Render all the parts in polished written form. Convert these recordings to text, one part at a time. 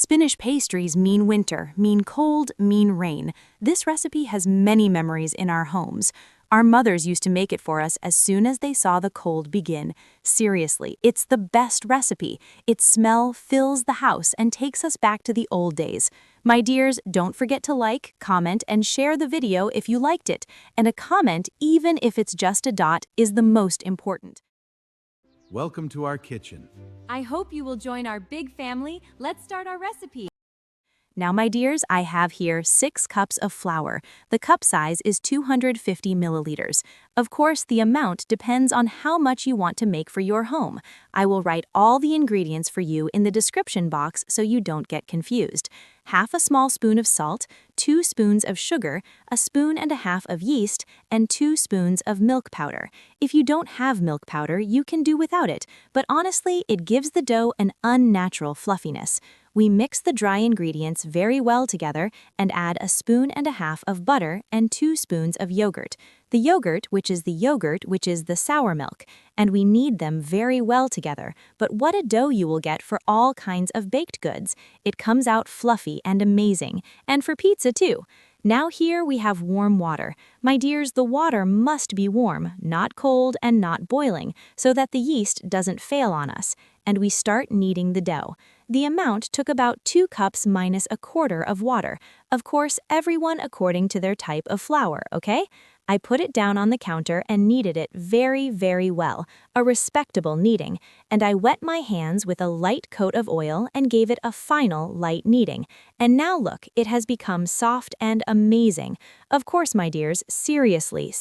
Spinach pastries mean winter, mean cold, mean rain. This recipe has many memories in our homes. Our mothers used to make it for us as soon as they saw the cold begin. Seriously, it's the best recipe. Its smell fills the house and takes us back to the old days. My dears, don't forget to like, comment, and share the video if you liked it. And a comment, even if it's just a dot, is the most important. Welcome to our kitchen. I hope you will join our big family. Let's start our recipe. Now, my dears, I have here 6 cups of flour. The cup size is 250 milliliters. Of course, the amount depends on how much you want to make for your home. I will write all the ingredients for you in the description box so you don't get confused. Half a small spoon of salt, 2 spoons of sugar, a spoon and a half of yeast, and 2 spoons of milk powder. If you don't have milk powder, you can do without it, but honestly, it gives the dough an unnatural fluffiness. We mix the dry ingredients very well together and add a spoon and a half of butter and 2 spoons of yogurt. The yogurt, which is the sour milk, and we knead them very well together. But what a dough you will get for all kinds of baked goods. It comes out fluffy and amazing, and for pizza too. Now here we have warm water. My dears, the water must be warm, not cold and not boiling, so that the yeast doesn't fail on us. And we start kneading the dough. The amount took about 2 cups minus a quarter of water. Of course, everyone according to their type of flour, okay? I put it down on the counter and kneaded it very, very well, a respectable kneading, and I wet my hands with a light coat of oil and gave it a final light kneading. And now look, it has become soft and amazing. Of course, my dears, seriously,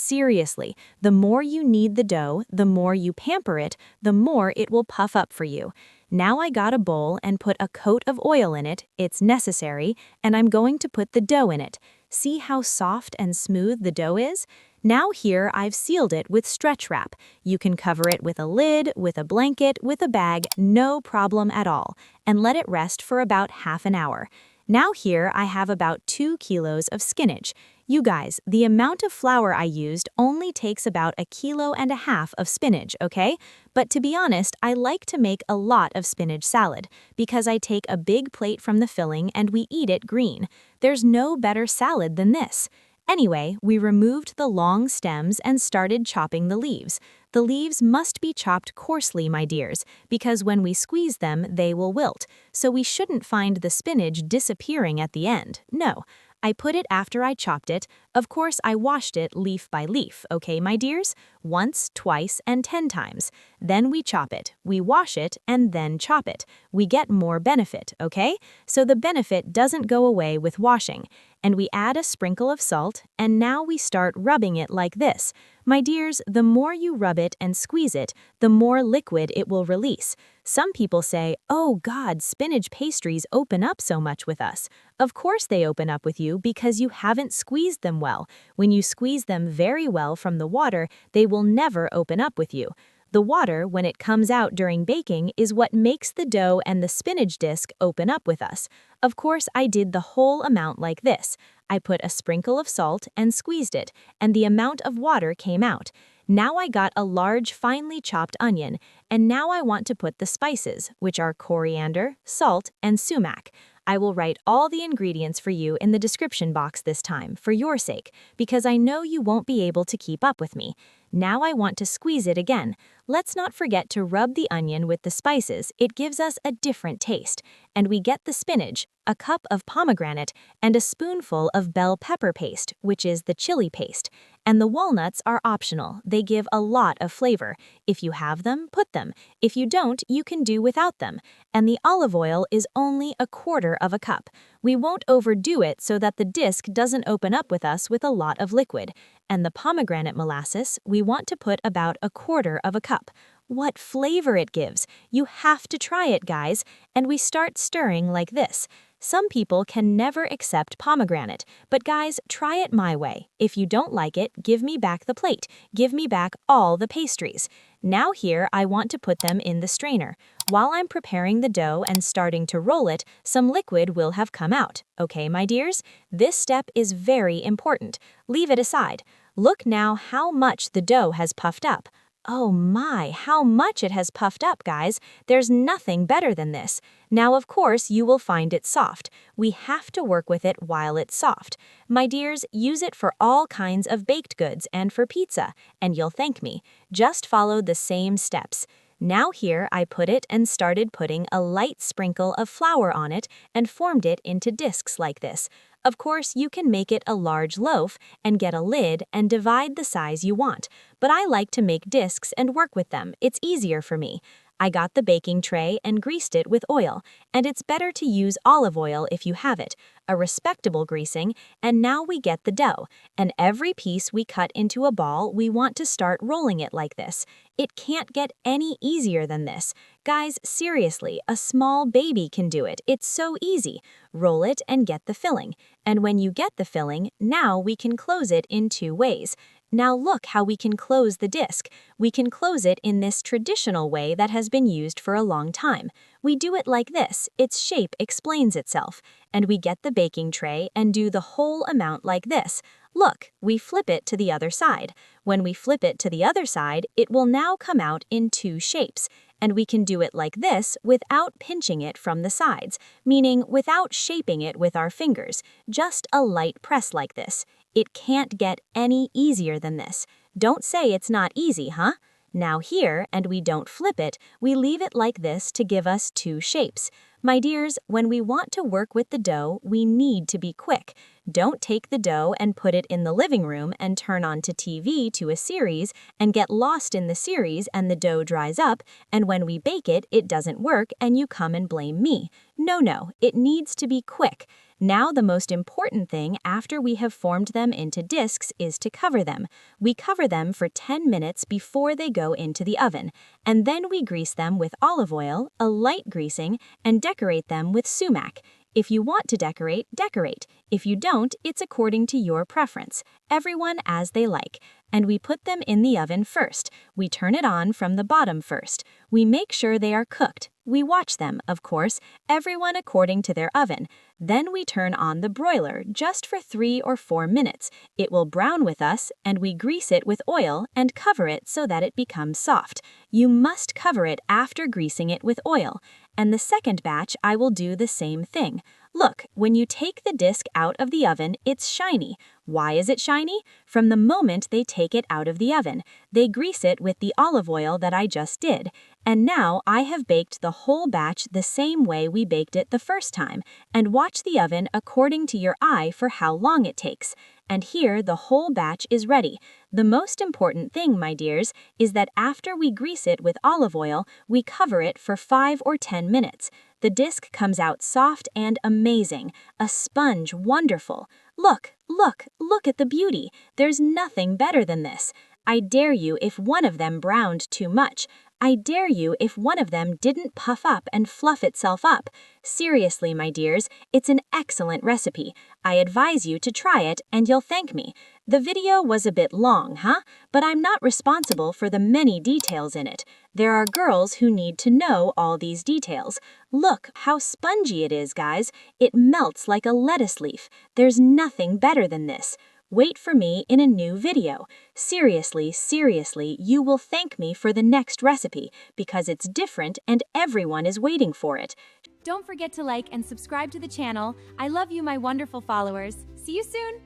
the more you knead the dough, the more you pamper it, the more it will puff up for you. Now I got a bowl and put a coat of oil in it, it's necessary, and I'm going to put the dough in it. See how soft and smooth the dough is? Now here I've sealed it with stretch wrap. You can cover it with a lid, with a blanket, with a bag, no problem at all, and let it rest for about half an hour. Now here I have about 2 kilos of spinach. You guys, the amount of flour I used only takes about 1.5 kilos of spinach, okay? But to be honest, I like to make a lot of spinach salad because I take a big plate from the filling and we eat it green. There's no better salad than this. Anyway, we removed the long stems and started chopping the leaves. The leaves must be chopped coarsely, my dears, because when we squeeze them, they will wilt. So we shouldn't find the spinach disappearing at the end. No. I put it after I chopped it. Of course, I washed it leaf by leaf, okay, my dears? Once, twice, and 10 times. Then we chop it, we wash it, and then chop it. We get more benefit, okay? So the benefit doesn't go away with washing. And we add a sprinkle of salt, and now we start rubbing it like this. My dears, the more you rub it and squeeze it, the more liquid it will release. Some people say, oh God, spinach pastries open up so much with us. Of course they open up with you because you haven't squeezed them well. When you squeeze them very well from the water, they will never open up with you. The water, when it comes out during baking, is what makes the dough and the spinach disc open up with us. Of course, I did the whole amount like this. I put a sprinkle of salt and squeezed it, and the amount of water came out. Now I got a large, finely chopped onion, and now I want to put the spices, which are coriander, salt, and sumac. I will write all the ingredients for you in the description box this time, for your sake, because I know you won't be able to keep up with me. Now I want to squeeze it again. Let's not forget to rub the onion with the spices, it gives us a different taste. And we get the spinach, a cup of pomegranate, and a spoonful of bell pepper paste, which is the chili paste. And the walnuts are optional, they give a lot of flavor. If you have them, put them. If you don't, you can do without them. And the olive oil is only 1/4 cup. We won't overdo it so that the disc doesn't open up with us with a lot of liquid. And the pomegranate molasses, we want to put about 1/4 cup. What flavor it gives! You have to try it, guys. And we start stirring like this. Some people can never accept pomegranate, but guys, try it my way. If you don't like it, give me back the plate. Give me back all the pastries. Now here, I want to put them in the strainer. While I'm preparing the dough and starting to roll it, some liquid will have come out. Okay, my dears? This step is very important. Leave it aside. Look now how much the dough has puffed up. Oh my, how much it has puffed up, guys. There's nothing better than this. Now, of course, you will find it soft. We have to work with it while it's soft. My dears, use it for all kinds of baked goods and for pizza, and you'll thank me. Just follow the same steps. Now here I put it and started putting a light sprinkle of flour on it and formed it into discs like this. Of course, you can make it a large loaf and get a lid and divide the size you want, but I like to make discs and work with them. It's easier for me. I got the baking tray and greased it with oil, and it's better to use olive oil if you have it, a respectable greasing, and now we get the dough, and every piece we cut into a ball, we want to start rolling it like this. It can't get any easier than this. Guys, seriously, a small baby can do it. It's so easy. Roll it and get the filling. And when you get the filling, now we can close it in two ways. Now look how we can close the disc. We can close it in this traditional way that has been used for a long time. We do it like this. Its shape explains itself. And we get the baking tray and do the whole amount like this. Look, we flip it to the other side. When we flip it to the other side, it will now come out in two shapes. And we can do it like this without pinching it from the sides, meaning without shaping it with our fingers, just a light press like this. It can't get any easier than this. Don't say it's not easy, huh? Now here, and we don't flip it, we leave it like this to give us two shapes. My dears, when we want to work with the dough, we need to be quick. Don't take the dough and put it in the living room and turn on to TV to a series and get lost in the series and the dough dries up, and when we bake it, it doesn't work and you come and blame me. No, it needs to be quick. Now the most important thing after we have formed them into discs is to cover them. We cover them for 10 minutes before they go into the oven, and then we grease them with olive oil, a light greasing, and decorate them with sumac. If you want to decorate, decorate. If you don't, it's according to your preference. Everyone as they like. And we put them in the oven first. We turn it on from the bottom first. We make sure they are cooked. We watch them, of course, everyone according to their oven. Then we turn on the broiler just for 3 or 4 minutes. It will brown with us, and we grease it with oil and cover it so that it becomes soft. You must cover it after greasing it with oil. And the second batch, I will do the same thing. Look, when you take the disc out of the oven, it's shiny. Why is it shiny? From the moment they take it out of the oven. They grease it with the olive oil that I just did. And now I have baked the whole batch the same way we baked it the first time, and watch the oven according to your eye for how long it takes. And here the whole batch is ready. The most important thing, my dears, is that after we grease it with olive oil, we cover it for 5 or 10 minutes. The disc comes out soft and amazing, a sponge, wonderful. Look at the beauty. There's nothing better than this. I dare you if one of them browned too much. I dare you if one of them didn't puff up and fluff itself up. Seriously, my dears, it's an excellent recipe. I advise you to try it and you'll thank me. The video was a bit long, huh? But I'm not responsible for the many details in it. There are girls who need to know all these details. Look how spongy it is, guys. It melts like a lettuce leaf. There's nothing better than this. Wait for me in a new video. Seriously, you will thank me for the next recipe because it's different and everyone is waiting for it. Don't forget to like and subscribe to the channel. I love you, my wonderful followers. See you soon!